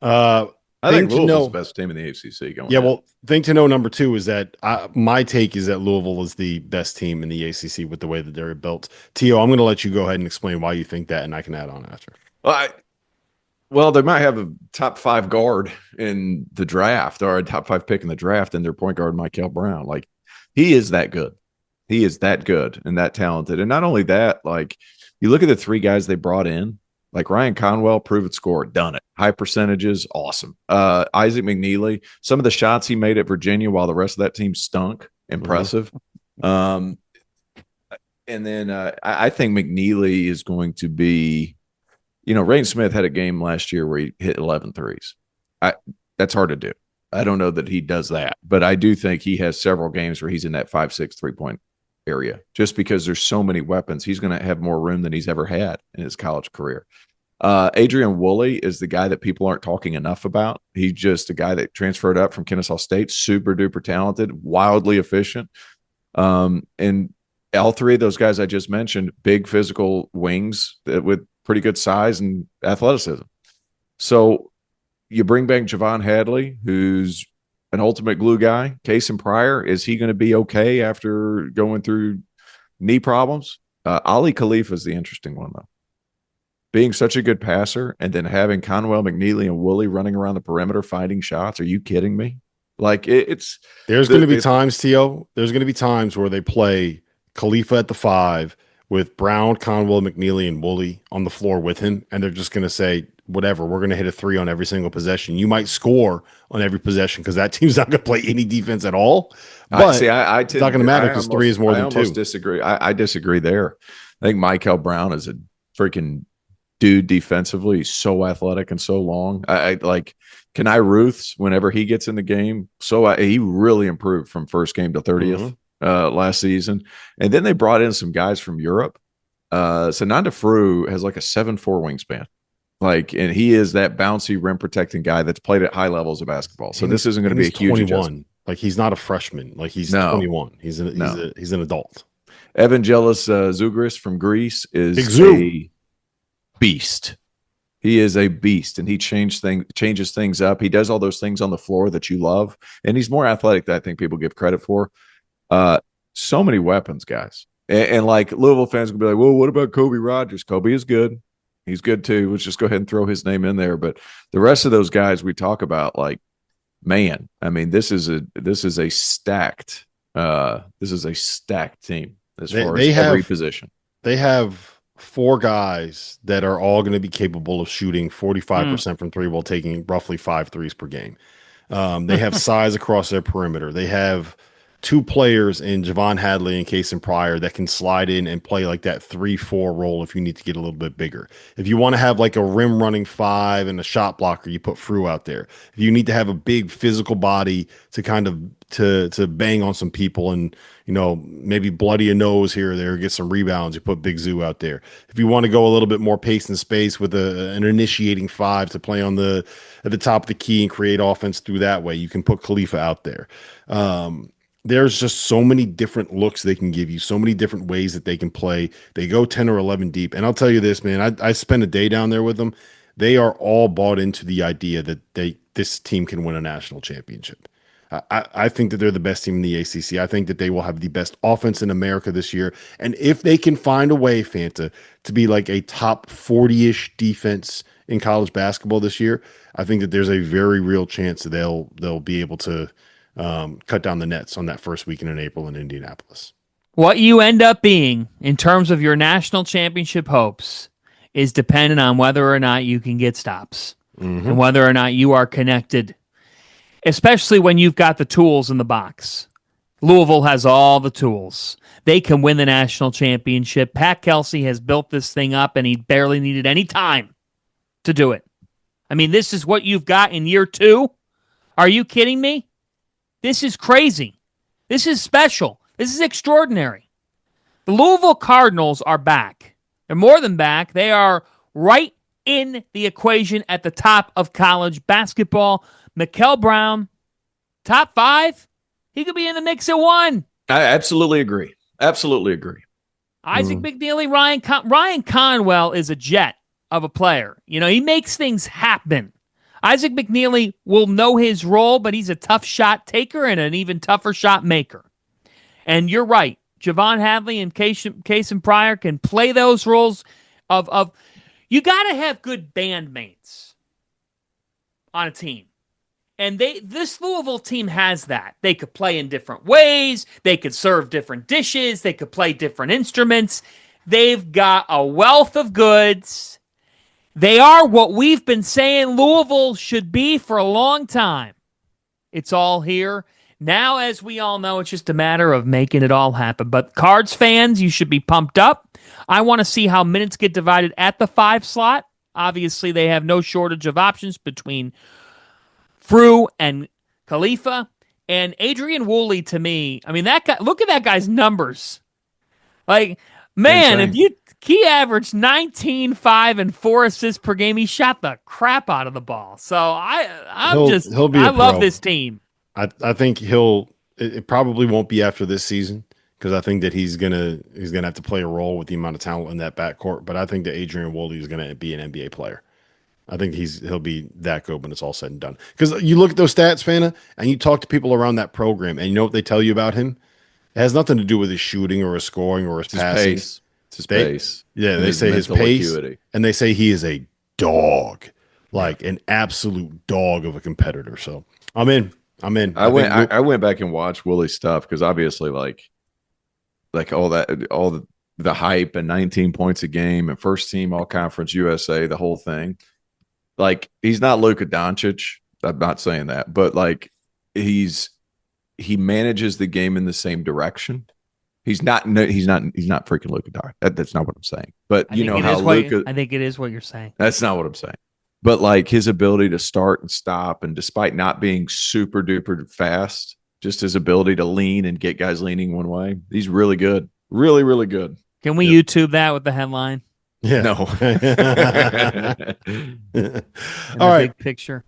I think Thing to Louisville's know. the best team in the ACC going Yeah, in. well, thing to know number two is that my take is that Louisville is the best team in the ACC with the way that they're built. Tio, I'm going to let you go ahead and explain why you think that, and I can add on after. Well, well, they might have a top 5 guard in the draft or a top 5 pick in the draft, and their point guard, Michael Brown. Like, he is that good. He is that good and that talented. And not only that, like, you look at the 3 guys they brought in, like Ryan Conwell, prove it, score, done it. High percentages, awesome. Isaac McNeely, some of the shots he made at Virginia while the rest of that team stunk, impressive. And then I think McNeely is going to be, Rain Smith had a game last year where he hit 11 threes. That's hard to do. I don't know that he does that, but I do think he has several games where he's in that 5-6 3-point area just because there's so many weapons. He's going to have more room than he's ever had in his college career. Adrien Woolley is the guy that people aren't talking enough about. He's just a guy that transferred up from Kennesaw State, super duper talented, wildly efficient. And all 3 of those guys I just mentioned, big physical wings with pretty good size and athleticism. So you bring back Javon Hadley, who's an ultimate glue guy. Case and Pryor, is he going to be okay after going through knee problems? Ali Khalifa is the interesting one, though. Being such a good passer and then having Conwell, McNeely, and Woolley running around the perimeter finding shots. Are you kidding me? Like, it's – There's going to be times, Tio, there's going to be times where they play Khalifa at the 5 with Brown, Conwell, McNeely, and Woolley on the floor with him, and they're just going to say, whatever, we're going to hit a 3 on every single possession. You might score on every possession because that team's not going to play any defense at all. But it's not going to matter because 3 is more than 2. I almost disagree. I disagree there. I think Michael Brown is a freaking dude defensively. He's so athletic and so long. I like Kenai Ruths whenever he gets in the game. So he really improved from first game to 30th last season. And then they brought in some guys from Europe. So Nanda Frew has like a 7'4" wingspan. Like, and he is that bouncy rim protecting guy that's played at high levels of basketball. So this isn't going to be a huge 21. adjustment. Like, he's not a freshman. Like, he's 21. He's an adult. Evangelos Zougris from Greece is a beast. He is a beast, and he changes things up. He does all those things on the floor that you love, and he's more athletic than I think people give credit for. So many weapons, guys. And like Louisville fans will be like, well, what about Kobe Rogers? Kobe is good. He's good too. Let's just go ahead and throw his name in there. But the rest of those guys we talk about, like, man, I mean, this is a stacked team as far as every position. They have 4 guys that are all going to be capable of shooting 45% from 3 while taking roughly 5 threes per game. They have size across their perimeter. They have 2 players in Javon Hadley and Case and Pryor that can slide in and play like that 3-4 role if you need to get a little bit bigger. If you want to have like a rim running 5 and a shot blocker, you put Frew out there. If you need to have a big physical body to kind of to bang on some people and, maybe bloody a nose here or there, get some rebounds, you put Big Zoo out there. If you want to go a little bit more pace and space with an initiating 5 to play at the top of the key and create offense through that way, you can put Khalifa out there. There's just so many different looks they can give you, so many different ways that they can play. They go 10 or 11 deep. And I'll tell you this, man, I spent a day down there with them. They are all bought into the idea that this team can win a national championship. I think that they're the best team in the ACC. I think that they will have the best offense in America this year. And if they can find a way, Fanta, to be like a top 40-ish defense in college basketball this year, I think that there's a very real chance that they'll be able to cut down the nets on that first weekend in April in Indianapolis. What you end up being in terms of your national championship hopes is dependent on whether or not you can get stops and whether or not you are connected, especially when you've got the tools in the box. Louisville has all the tools. They can win the national championship. Pat Kelsey has built this thing up, and he barely needed any time to do it. I mean, this is what you've got in year 2. Are you kidding me? This is crazy. This is special. This is extraordinary. The Louisville Cardinals are back. They're more than back. They are right in the equation at the top of college basketball. Mikel Brown, top 5. He could be in the mix at 1. I absolutely agree. Absolutely agree. Isaac McNeely, Ryan Conwell is a jet of a player. He makes things happen. Isaac McNeely will know his role, but he's a tough shot taker and an even tougher shot maker. And you're right. Javon Hadley and Cason Pryor can play those roles of you got to have good bandmates on a team. And this Louisville team has that. They could play in different ways. They could serve different dishes. They could play different instruments. They've got a wealth of goods. They are what we've been saying Louisville should be for a long time. It's all here. Now, as we all know, it's just a matter of making it all happen. But Cards fans, you should be pumped up. I want to see how minutes get divided at the 5 slot. Obviously, they have no shortage of options between Frew and Khalifa. And Adrien Woolley, to me, I mean, that guy, look at that guy's numbers. Like, man, Insane. he averaged 19, 5, and 4 assists per game. He shot the crap out of the ball. So I love this team. I think it probably won't be after this season, because I think that he's gonna have to play a role with the amount of talent in that backcourt. But I think that Adrien Woolley is gonna be an NBA player. I think he'll be that good when it's all said and done. Because you look at those stats, Fana, and you talk to people around that program, and you know what they tell you about him? It has nothing to do with his shooting or his scoring or his passing. Pace. It's his pace. Yeah, they say his pace, and they say he is a dog, like an absolute dog of a competitor. So I'm in. I went back and watched Willie's stuff, because obviously like all the hype and 19 points a game and first team all conference USA, the whole thing. Like, he's not Luka Doncic. I'm not saying that, but like he manages the game in the same direction. He's not freaking Luka Doncic. That's not what I'm saying. But you know how Luka. I think it is what you're saying. That's not what I'm saying. But like his ability to start and stop, and despite not being super duper fast, just his ability to lean and get guys leaning one way, he's really good. Really, really good. Can we YouTube that with the headline? Yeah. No. All right. Big picture.